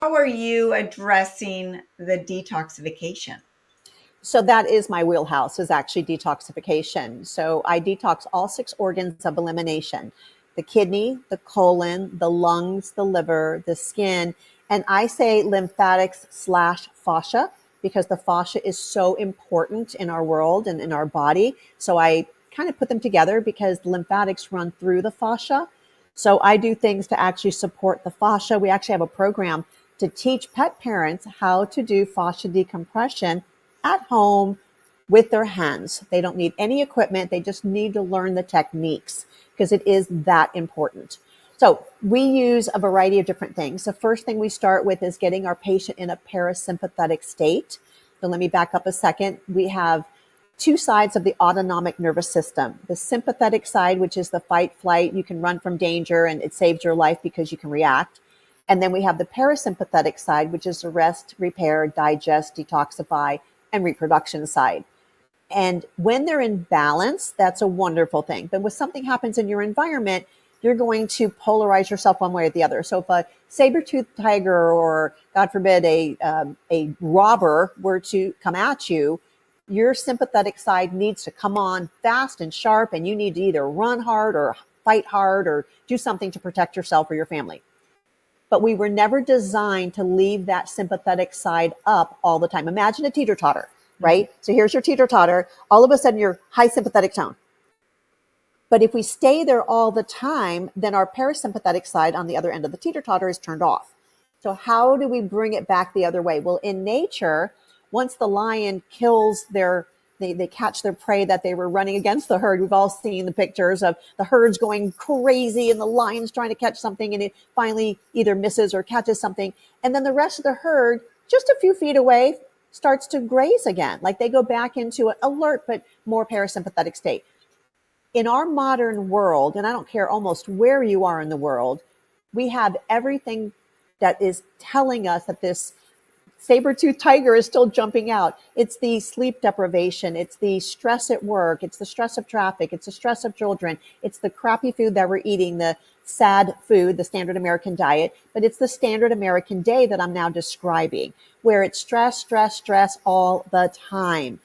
How are you addressing the detoxification? So that is my wheelhouse, is actually detoxification. So I detox all 6 organs of elimination: the kidney, the colon, the lungs, the liver, the skin. And I say lymphatics slash fascia because the fascia is so important in our world and in our body. So I kind of put them together because the lymphatics run through the fascia. So I do things to actually support the fascia. We actually have a program to teach pet parents how to do fascia decompression at home with their hands. They don't need any equipment. They just need to learn the techniques because it is that important. So we use a variety of different things. The first thing we start with is getting our patient in a parasympathetic state. So let me back up a second. We have 2 sides of the autonomic nervous system. The sympathetic side, which is the fight, flight, you can run from danger and it saves your life because you can react. And then we have the parasympathetic side, which is the rest, repair, digest, detoxify, and reproduction side. And when they're in balance, that's a wonderful thing. But when something happens in your environment, you're going to polarize yourself one way or the other. So if a saber-toothed tiger or, God forbid, a robber were to come at you, your sympathetic side needs to come on fast and sharp, and you need to either run hard or fight hard or do something to protect yourself or your family. But we were never designed to leave that sympathetic side up all the time. Imagine a teeter-totter, right? So here's your teeter-totter. All of a sudden, you're high sympathetic tone. But if we stay there all the time, then our parasympathetic side on the other end of the teeter-totter is turned off. So how do we bring it back the other way? Well, in nature, once the lion kills they catch their prey that they were running against the herd. We've all seen the pictures of the herds going crazy and the lion's trying to catch something and it finally either misses or catches something. And then the rest of the herd, just a few feet away, starts to graze again. Like they go back into an alert, but more parasympathetic state. In our modern world, and I don't care almost where you are in the world, we have everything that is telling us that this saber-toothed tiger is still jumping out. It's the sleep deprivation. It's the stress at work. It's the stress of traffic. It's the stress of children. It's the crappy food that we're eating, the sad food, the standard American diet. But it's the standard American day that I'm now describing, where it's stress, stress, stress all the time.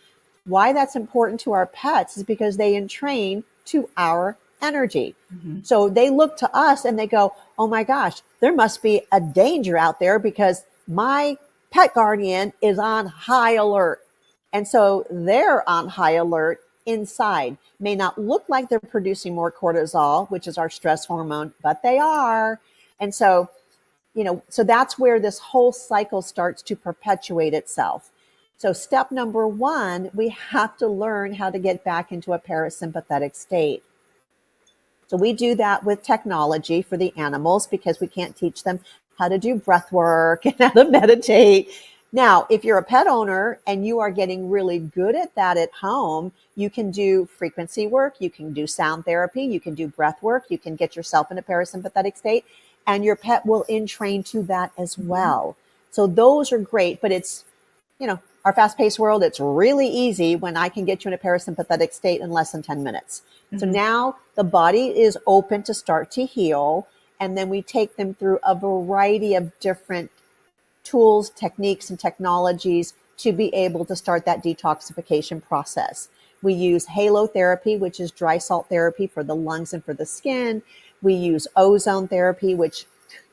Why that's important to our pets is because they entrain to our energy. Mm-hmm. So they look to us and they go, oh my gosh, there must be a danger out there because my pet guardian is on high alert. And so they're on high alert inside. May not look like they're producing more cortisol, which is our stress hormone, but they are. And so, so that's where this whole cycle starts to perpetuate itself. So step number 1, we have to learn how to get back into a parasympathetic state. So we do that with technology for the animals because we can't teach them how to do breath work and how to meditate. Now, if you're a pet owner and you are getting really good at that at home, you can do frequency work, you can do sound therapy, you can do breath work, you can get yourself in a parasympathetic state, and your pet will entrain to that as well. So those are great, but it's, our fast-paced world, it's really easy when I can get you in a parasympathetic state in less than 10 minutes. Mm-hmm. So now the body is open to start to heal. And then we take them through a variety of different tools, techniques, and technologies to be able to start that detoxification process. We use halotherapy, which is dry salt therapy for the lungs and for the skin. We use ozone therapy, which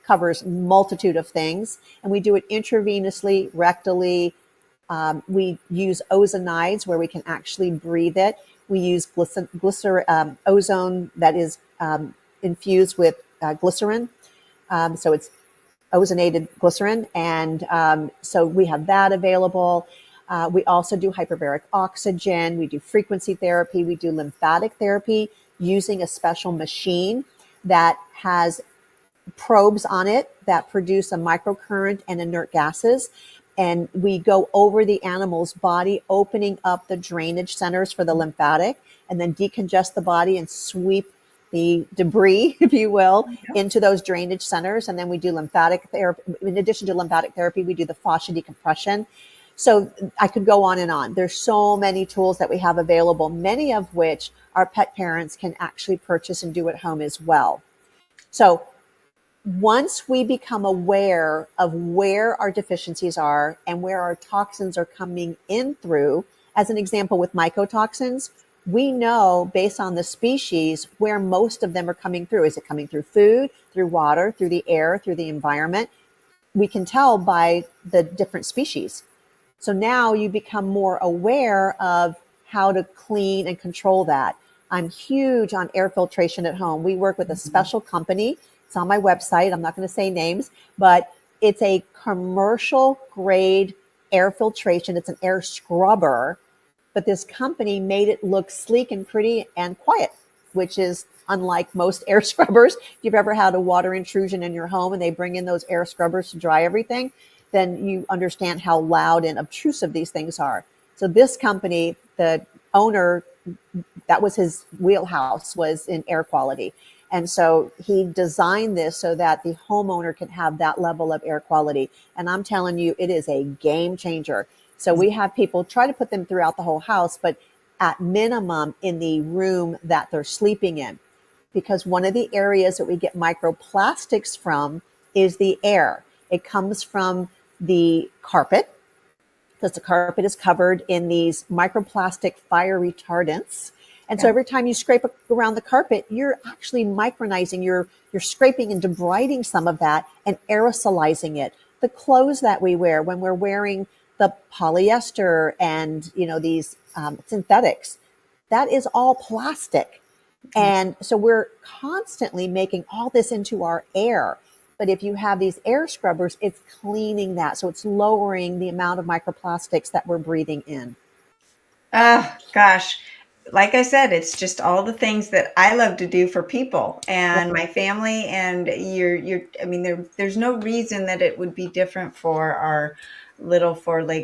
covers multitude of things. And we do it intravenously, rectally. We use ozonides where we can actually breathe it. We use ozone that is infused with glycerin. So it's ozonated glycerin. And so we have that available. We also do hyperbaric oxygen. We do frequency therapy. We do lymphatic therapy using a special machine that has probes on it that produce a microcurrent and inert gases. And we go over the animal's body, opening up the drainage centers for the lymphatic, and then decongest the body and sweep the debris, if you will, into those drainage centers. And then we do lymphatic therapy. In addition to lymphatic therapy, we do the fascia decompression. So I could go on and on. There's so many tools that we have available, many of which our pet parents can actually purchase and do at home as well. So once we become aware of where our deficiencies are and where our toxins are coming in through, as an example with mycotoxins, we know based on the species where most of them are coming through. Is it coming through food, through water, through the air, through the environment? We can tell by the different species. So now you become more aware of how to clean and control that. I'm huge on air filtration at home. We work with a special company. It's on my website. I'm not going to say names, but it's a commercial grade air filtration. It's an air scrubber, but this company made it look sleek and pretty and quiet, which is unlike most air scrubbers. If you've ever had a water intrusion in your home and they bring in those air scrubbers to dry everything, then you understand how loud and obtrusive these things are. So this company, the owner, that was his wheelhouse, was in air quality. And so he designed this so that the homeowner can have that level of air quality. And I'm telling you, it is a game changer. So we have people try to put them throughout the whole house, but at minimum in the room that they're sleeping in. Because one of the areas that we get microplastics from is the air. It comes from the carpet, because the carpet is covered in these microplastic fire retardants. And so every time you scrape around the carpet, you're actually micronizing, you're scraping and debriding some of that and aerosolizing it. The clothes that we wear, when we're wearing the polyester and, you know, these synthetics, that is all plastic. And so we're constantly making all this into our air. But if you have these air scrubbers, it's cleaning that. So it's lowering the amount of microplastics that we're breathing in. Oh, gosh. Like I said, it's just all the things that I love to do for people and my family. And I mean, there's no reason that it would be different for our little four-legged